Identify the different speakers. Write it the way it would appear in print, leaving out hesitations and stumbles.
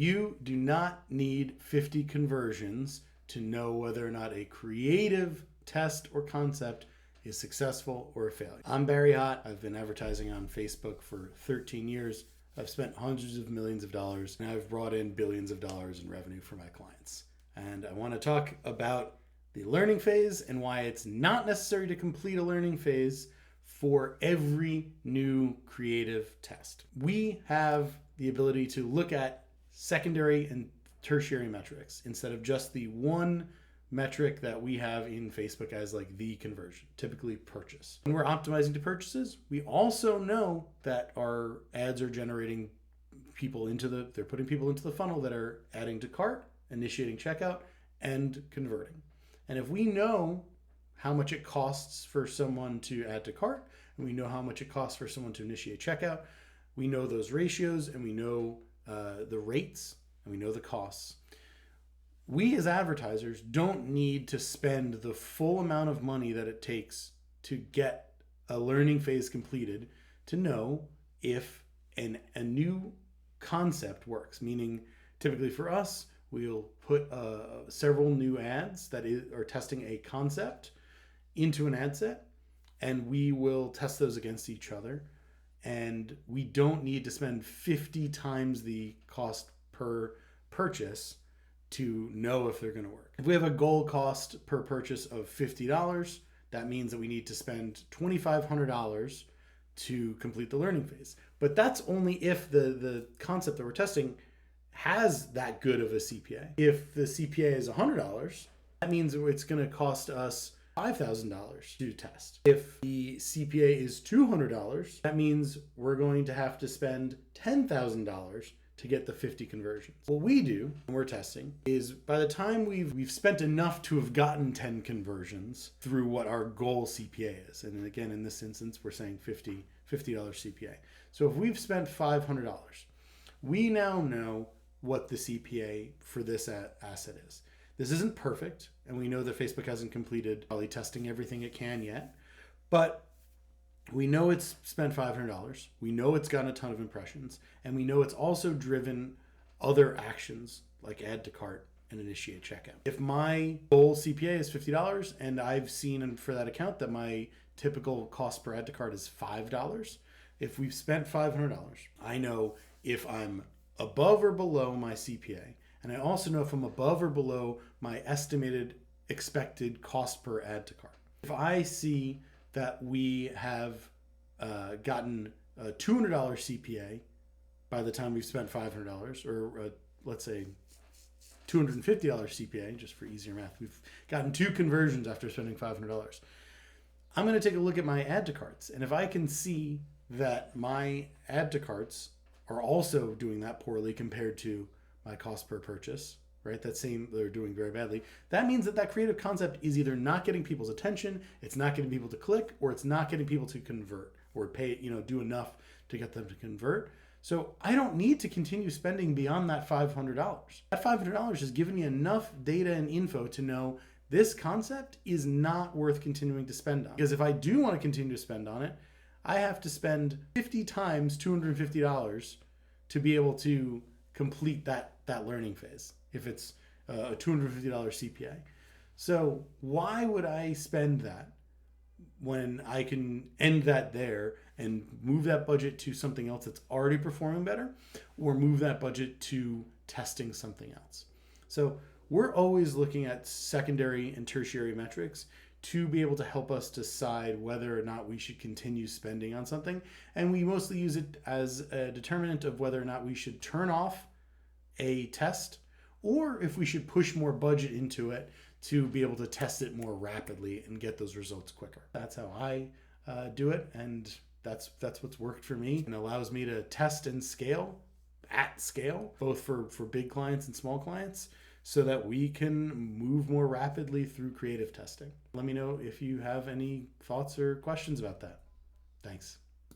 Speaker 1: You do not need 50 conversions to know whether or not a creative test or concept is successful or a failure. I'm Barry Hott. I've been advertising on Facebook for 13 years. I've spent hundreds of millions of dollars, and I've brought in billions of dollars in revenue for my clients. And I want to talk about the learning phase and why it's not necessary to complete a learning phase for every new creative test. We have the ability to look at secondary and tertiary metrics instead of just the one metric that we have in Facebook as like the conversion, typically purchase. When we're optimizing to purchases, we also know that our ads are generating people they're putting people into the funnel that are adding to cart, initiating checkout, and converting. And if we know how much it costs for someone to add to cart, and we know how much it costs for someone to initiate checkout, we know those ratios, and we know the rates, and we know the costs. We as advertisers don't need to spend the full amount of money that it takes to get a learning phase completed to know if a new concept works. Meaning, typically for us, we'll put several new ads that are testing a concept into an ad set, and we will test those against each other. And we don't need to spend 50 times the cost per purchase to know if they're going to work. If we have a goal cost per purchase of $50, that means that we need to spend $2,500 to complete the learning phase. But that's only if the concept that we're testing has that good of a CPA. If the CPA is $100, that means it's going to cost us $5,000 to test. If the CPA is $200, that means we're going to have to spend $10,000 to get the 50 conversions. What we do when we're testing is by the time we've spent enough to have gotten 10 conversions through what our goal CPA is, and again, in this instance, we're saying $50 CPA. So if we've spent $500, we now know what the CPA for this asset is. This isn't perfect, and we know that Facebook hasn't completed probably testing everything it can yet, but we know it's spent $500. We know it's gotten a ton of impressions, and we know it's also driven other actions like add to cart and initiate checkout. If my goal CPA is $50, and I've seen for that account that my typical cost per add to cart is $5, if we've spent $500, I know if I'm above or below my CPA, and I also know if I'm above or below my estimated expected cost per add to cart. If I see that we have gotten a $200 CPA by the time we've spent $500, or let's say $250 CPA, just for easier math. We've gotten 2 conversions after spending $500. I'm going to take a look at my add to carts, and if I can see that my add to carts are also doing that poorly compared to my cost per purchase, right? They're doing very badly. That means that creative concept is either not getting people's attention, it's not getting people to click, or it's not getting people to convert or pay, do enough to get them to convert. So I don't need to continue spending beyond that $500. That $500 has given me enough data and info to know this concept is not worth continuing to spend on. Because if I do want to continue to spend on it, I have to spend 50 times $250 to be able to complete that learning phase if it's a $250 CPA. So why would I spend that when I can end that there and move that budget to something else that's already performing better, or move that budget to testing something else? So we're always looking at secondary and tertiary metrics to be able to help us decide whether or not we should continue spending on something. And we mostly use it as a determinant of whether or not we should turn off a test, or if we should push more budget into it to be able to test it more rapidly and get those results quicker. That's how I do it, and that's what's worked for me and allows me to test and scale at scale, both for big clients and small clients, so that we can move more rapidly through creative testing. Let me know if you have any thoughts or questions about that. Thanks.